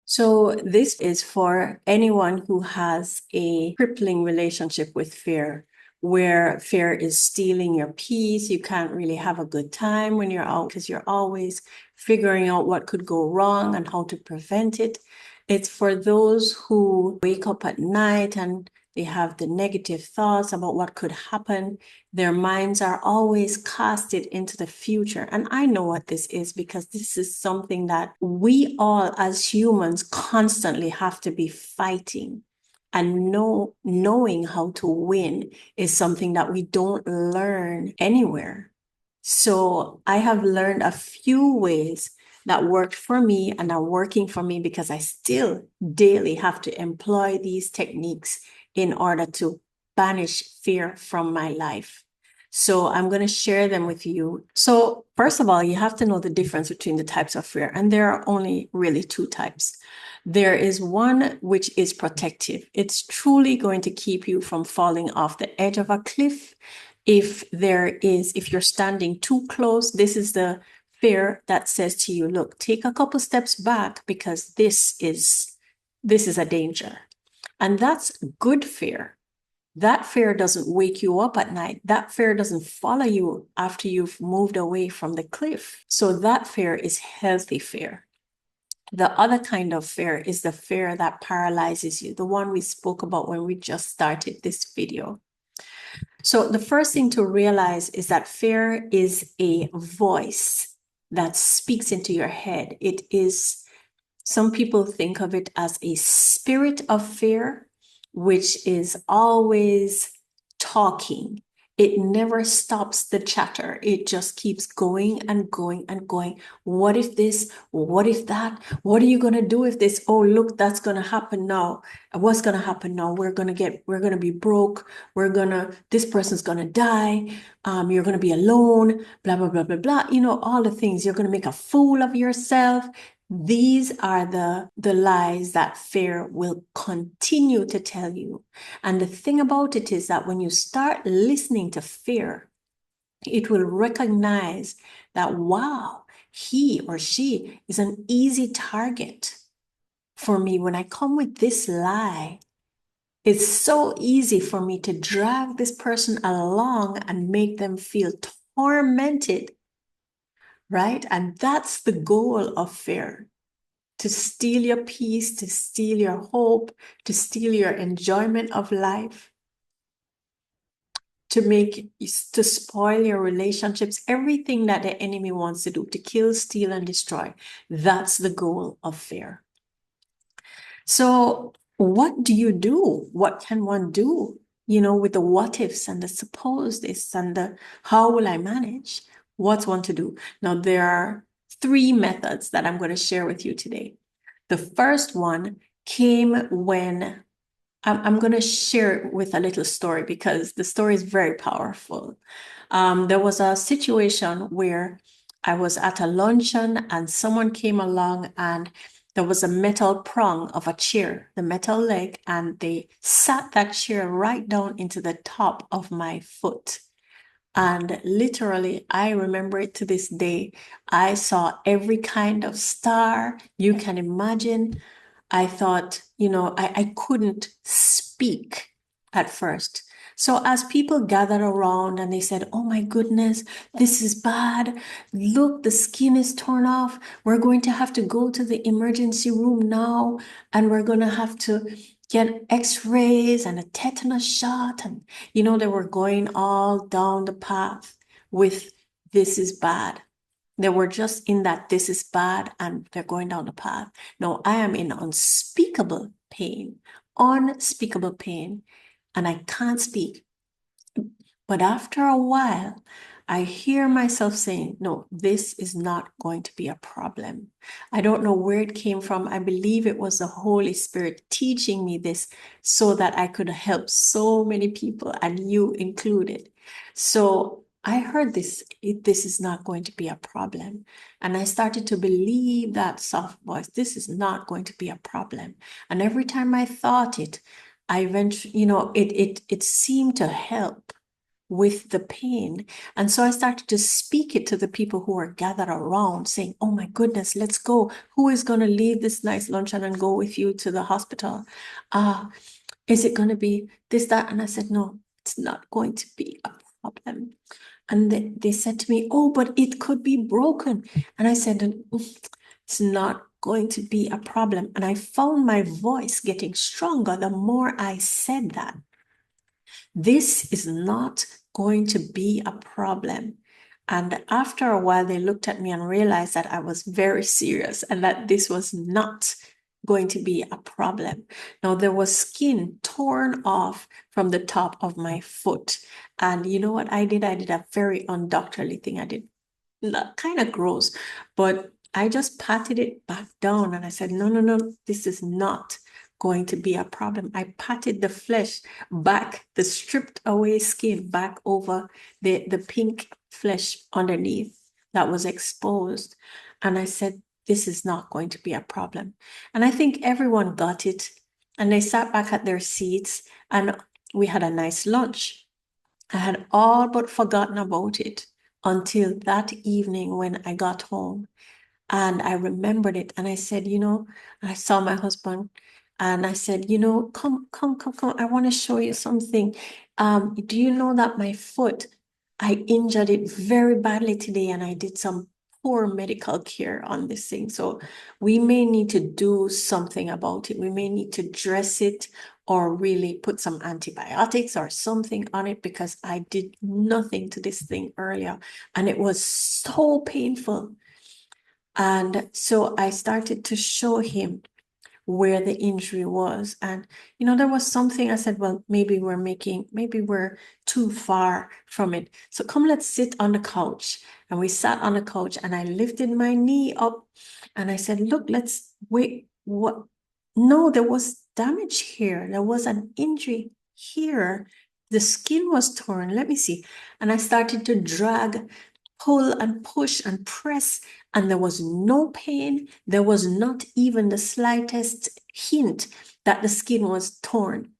So this is for anyone who has a crippling relationship with fear, where fear is stealing your peace. You can't really have a good time when you're out because you're always figuring out what could go wrong and how to prevent it. It's for those who wake up at night and they have the negative thoughts about what could happen. Their minds are always casted into the future. And I know what this is because this is something that we all as humans constantly have to be fighting. And knowing how to win is something that we don't learn anywhere. So I have learned a few ways that worked for me and are working for me because I still daily have to employ these techniques in order to banish fear from my life. So I'm going to share them with you. So first of all, you have to know the difference between the types of fear, and there are only really two types. There is one which is protective. It's truly going to keep you from falling off the edge of a cliff. If you're standing too close, this is the fear that says to you, look, take a couple steps back because this is a danger. And that's good fear. That fear doesn't wake you up at night. That fear doesn't follow you after you've moved away from the cliff. So that fear is healthy fear. The other kind of fear is the fear that paralyzes you, the one we spoke about when we just started this video. So the first thing to realize is that fear is a voice that speaks into your head. It is, some people think of it as a spirit of fear, which is always talking. It never stops the chatter. It just keeps going and going and going. What if this? What if that? What are you going to do if this? Oh, look, that's going to happen now. What's going to happen now? We're going to be broke. This person's going to die. You're going to be alone, blah, blah, blah, blah, blah. You know, all the things. You're going to make a fool of yourself. These are the lies that fear will continue to tell you. And the thing about it is that when you start listening to fear, it will recognize that, wow, he or she is an easy target for me. When I come with this lie, it's so easy for me to drag this person along and make them feel tormented, right? And that's the goal of fear. To steal your peace, to steal your hope, to steal your enjoyment of life, to spoil your relationships, everything that the enemy wants to do, to kill, steal, and destroy. That's the goal of fear. So what do you do? What can one do, with the what ifs and the suppose this and the how will I manage? What's one to do? Now, there are 3 methods that I'm going to share with you today. The first one came when I'm going to share it with a little story because the story is very powerful. There was a situation where I was at a luncheon and someone came along and there was a metal prong of a chair, the metal leg, and they sat that chair right down into the top of my foot. And literally, I remember it to this day. I saw every kind of star you can imagine. I thought, I couldn't speak at first. So as people gathered around and they said, oh my goodness, this is bad. Look, the skin is torn off. We're going to have to go to the emergency room now, and we're going to have to get x-rays and a tetanus shot. And, they were going all down the path with this is bad. They were just in that this is bad and they're going down the path. No, I am in unspeakable pain, and I can't speak. But after a while, I hear myself saying, no, this is not going to be a problem. I don't know where it came from. I believe it was the Holy Spirit teaching me this so that I could help so many people, and you included. So I heard this is not going to be a problem. And I started to believe that soft voice, this is not going to be a problem. And every time I thought it, I eventually, it seemed to help. with the pain. And so I started to speak it to the people who were gathered around, saying, oh my goodness, let's go. Who is going to leave this nice luncheon and go with you to the hospital? Is it going to be this, that? And I said, no, it's not going to be a problem. And they said to me, oh, but it could be broken. And I said, it's not going to be a problem. And I found my voice getting stronger the more I said that. This is not going to be a problem. And after a while, they looked at me and realized that I was very serious and that this was not going to be a problem. Now, there was skin torn off from the top of my foot. And you know what I did? I did a very undoctorly thing. I did kind of gross, but I just patted it back down and I said, no, no, no, this is not going to be a problem. I patted the flesh back, the stripped away skin back over the pink flesh underneath that was exposed. And I said, this is not going to be a problem. And I think everyone got it. And they sat back at their seats and we had a nice lunch. I had all but forgotten about it until that evening when I got home. And I remembered it. And I said, I saw my husband and I said, come. I want to show you something. Do you know that my foot, I injured it very badly today and I did some poor medical care on this thing. So we may need to do something about it. We may need to dress it or really put some antibiotics or something on it because I did nothing to this thing earlier and it was so painful. And so I started to show him where the injury was. And, there was something I said, well, maybe we're too far from it. So come, let's sit on the couch. And we sat on the couch and I lifted my knee up and I said, look, let's wait. What? No, there was damage here. There was an injury here. The skin was torn. Let me see. And I started to drag, pull and push and press, and there was no pain. There was not even the slightest hint that the skin was torn.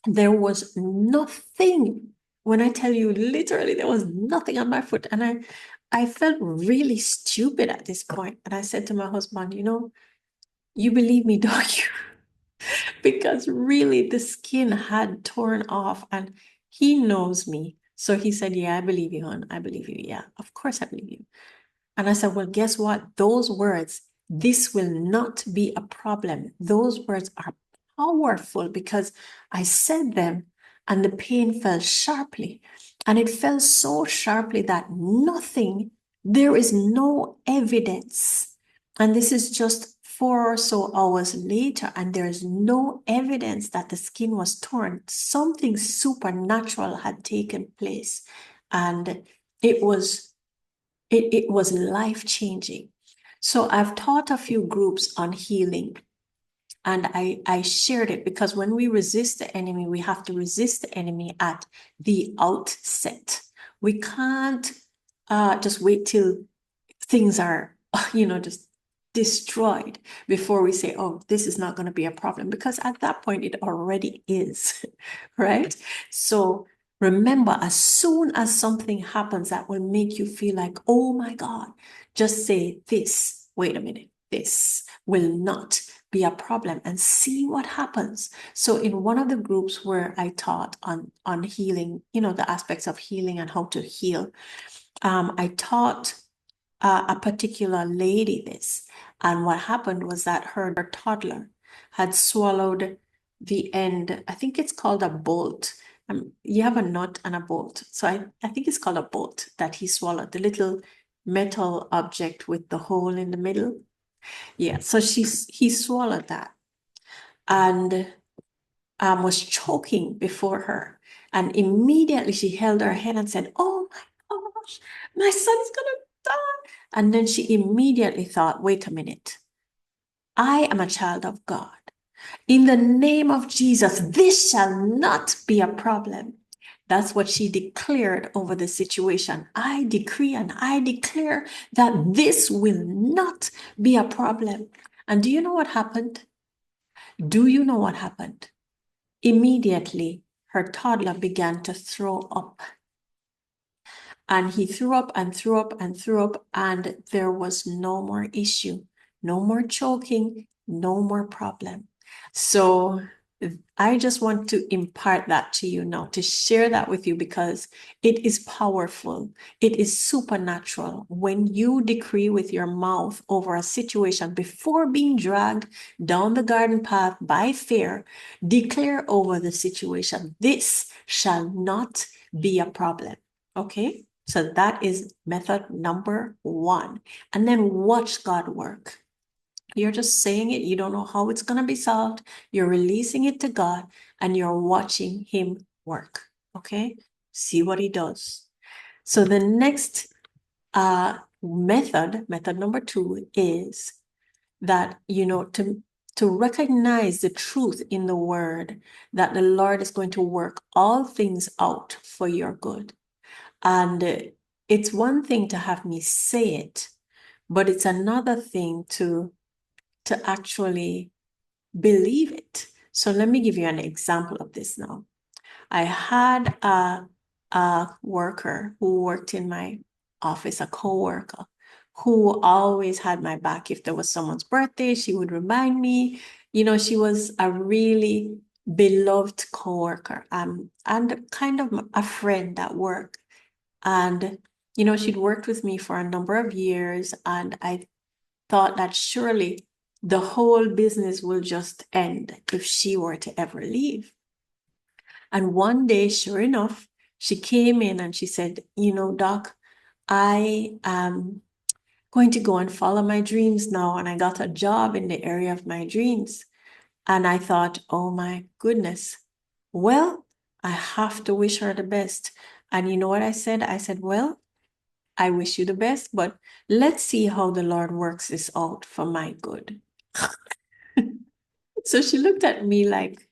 There was nothing. When I tell you, literally, there was nothing on my foot. And I felt really stupid at this point. And I said to my husband, you believe me, don't you? Because really the skin had torn off and he knows me. So he said, yeah, I believe you, hon. I believe you. Yeah, of course I believe you. And I said, well, guess what? Those words, this will not be a problem. Those words are powerful because I said them and the pain fell sharply. And it fell so sharply that there is no evidence. And this is just 4 or so hours later, and there is no evidence that the skin was torn. Something supernatural had taken place. And it was life-changing. So I've taught a few groups on healing and I shared it because when we resist the enemy, we have to resist the enemy at the outset. We can't just wait till things are, just destroyed before we say, oh, this is not going to be a problem, because at that point it already is, right? So remember, as soon as something happens that will make you feel like, oh my God, just say this, wait a minute, this will not be a problem, and see what happens. So in one of the groups where I taught on healing, the aspects of healing and how to heal, I taught a particular lady this. And what happened was that her toddler had swallowed the end, I think it's called a bolt. You have a nut and a bolt. So I think it's called a bolt that he swallowed, the little metal object with the hole in the middle. Yeah, so he swallowed that and was choking before her. And immediately she held her head and said, oh my gosh, my son's gonna die. And then she immediately thought, wait a minute, I am a child of God. In the name of Jesus, this shall not be a problem. That's what she declared over the situation. I decree and I declare that this will not be a problem. And do you know what happened? Do you know what happened? Immediately, her toddler began to throw up. And he threw up and threw up and threw up, and there was no more issue, no more choking, no more problem. So I just want to impart that to you now, to share that with you, because it is powerful. It is supernatural. When you decree with your mouth over a situation before being dragged down the garden path by fear, declare over the situation, this shall not be a problem. Okay? So that is method number one. And then watch God work. You're just saying it. You don't know how it's going to be solved. You're releasing it to God and you're watching him work. Okay? See what he does. So the next method number two, is that, to recognize the truth in the word, that the Lord is going to work all things out for your good. And it's one thing to have me say it, but it's another thing to actually believe it. So let me give you an example of this now. I had a worker who worked in my office, a co-worker, who always had my back. If there was someone's birthday, she would remind me. She was a really beloved co-worker, and kind of a friend at work. And, she'd worked with me for a number of years, and I thought that surely the whole business will just end if she were to ever leave. And one day, sure enough, she came in and she said, Doc, I am going to go and follow my dreams now. And I got a job in the area of my dreams. And I thought, oh my goodness, well, I have to wish her the best. And you know what I said? I said, well, I wish you the best, but let's see how the Lord works this out for my good. So she looked at me like,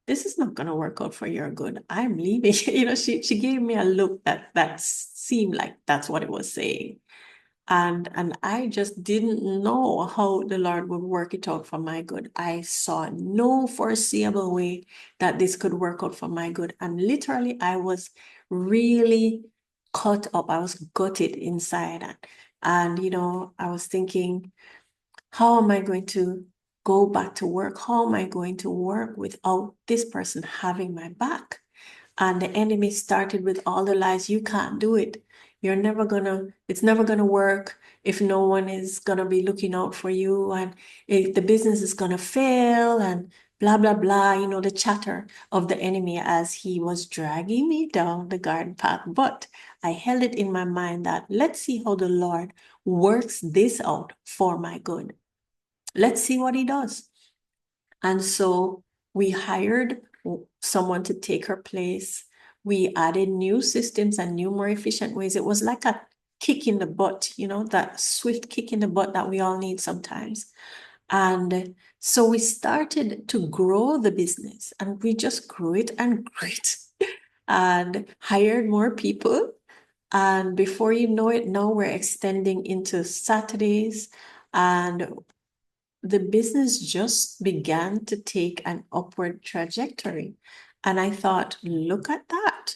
this is not going to work out for your good. I'm leaving. She gave me a look that seemed like that's what it was saying. And I just didn't know how the Lord would work it out for my good. I saw no foreseeable way that this could work out for my good. And literally, I was really cut up. I was gutted inside. And I was thinking, how am I going to go back to work? How am I going to work without this person having my back? And the enemy started with all the lies. You can't do it. It's never gonna work if no one is gonna be looking out for you, and if the business is gonna fail, and blah, blah, blah, the chatter of the enemy as he was dragging me down the garden path. But I held it in my mind that let's see how the Lord works this out for my good. Let's see what he does. And so we hired someone to take her place. We added new systems and new, more efficient ways. It was like a kick in the butt, that swift kick in the butt that we all need sometimes. And so we started to grow the business, and we just grew it and grew it and hired more people. And before you know it, now we're extending into Saturdays, and the business just began to take an upward trajectory. And I thought, look at that.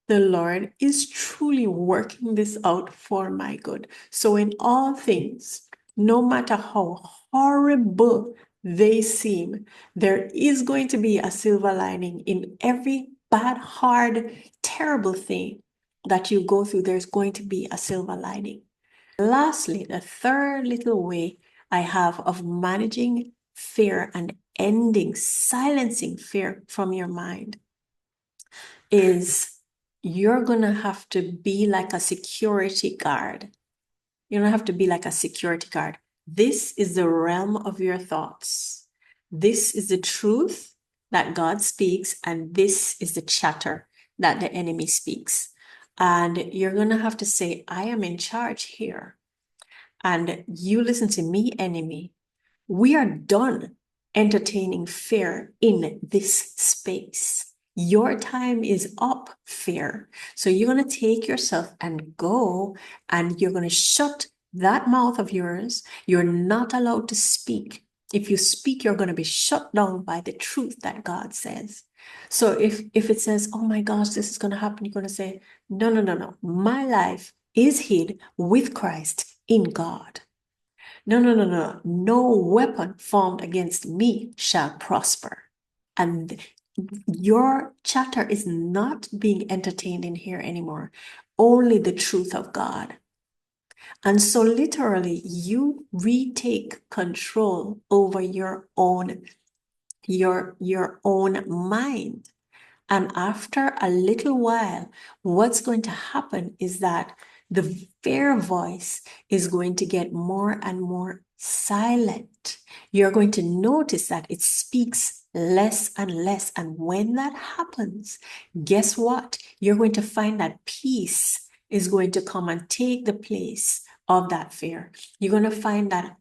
The Lord is truly working this out for my good. So in all things, no matter how horrible they seem, there is going to be a silver lining in every bad, hard, terrible thing that you go through. There's going to be a silver lining. Lastly, the third little way I have of managing fear and silencing fear from your mind is you're going to have to be like a security guard. You don't have to be like a security guard. This is the realm of your thoughts. This is the truth that God speaks, and this is the chatter that the enemy speaks. And you're going to have to say, I am in charge here. And you listen to me, enemy. We are done entertaining fear in this space. Your time is up, fear. So you're going to take yourself and go, and you're going to shut that mouth of yours. You're not allowed to speak. If you speak, you're going to be shut down by the truth that God says. So if it says, oh my gosh, this is going to happen, you're going to say, no, no, no, no. My life is hid with Christ in God. No, no, no, no. No weapon formed against me shall prosper. And your chatter is not being entertained in here anymore. Only the truth of God. And so literally you retake control over your own mind. And after a little while, what's going to happen is that the fear voice is going to get more and more silent. You're going to notice that it speaks less and less. And when that happens, guess what? You're going to find that peace is going to come and take the place of that fear. You're going to find that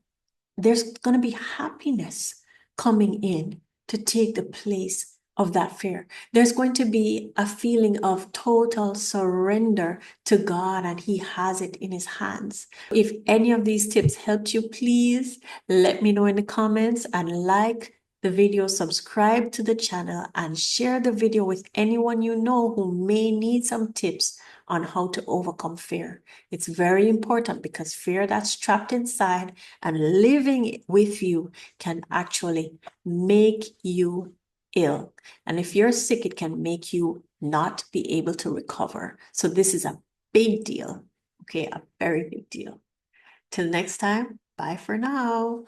there's going to be happiness coming in to take the place of that fear. There's going to be a feeling of total surrender to God, and He has it in His hands. If any of these tips helped you, please let me know in the comments and like the video, subscribe to the channel, and share the video with anyone you know who may need some tips on how to overcome fear. It's very important because fear that's trapped inside and living with you can actually make you ill. And if you're sick, it can make you not be able to recover. So this is a big deal. Okay, a very big deal. Till next time, bye for now.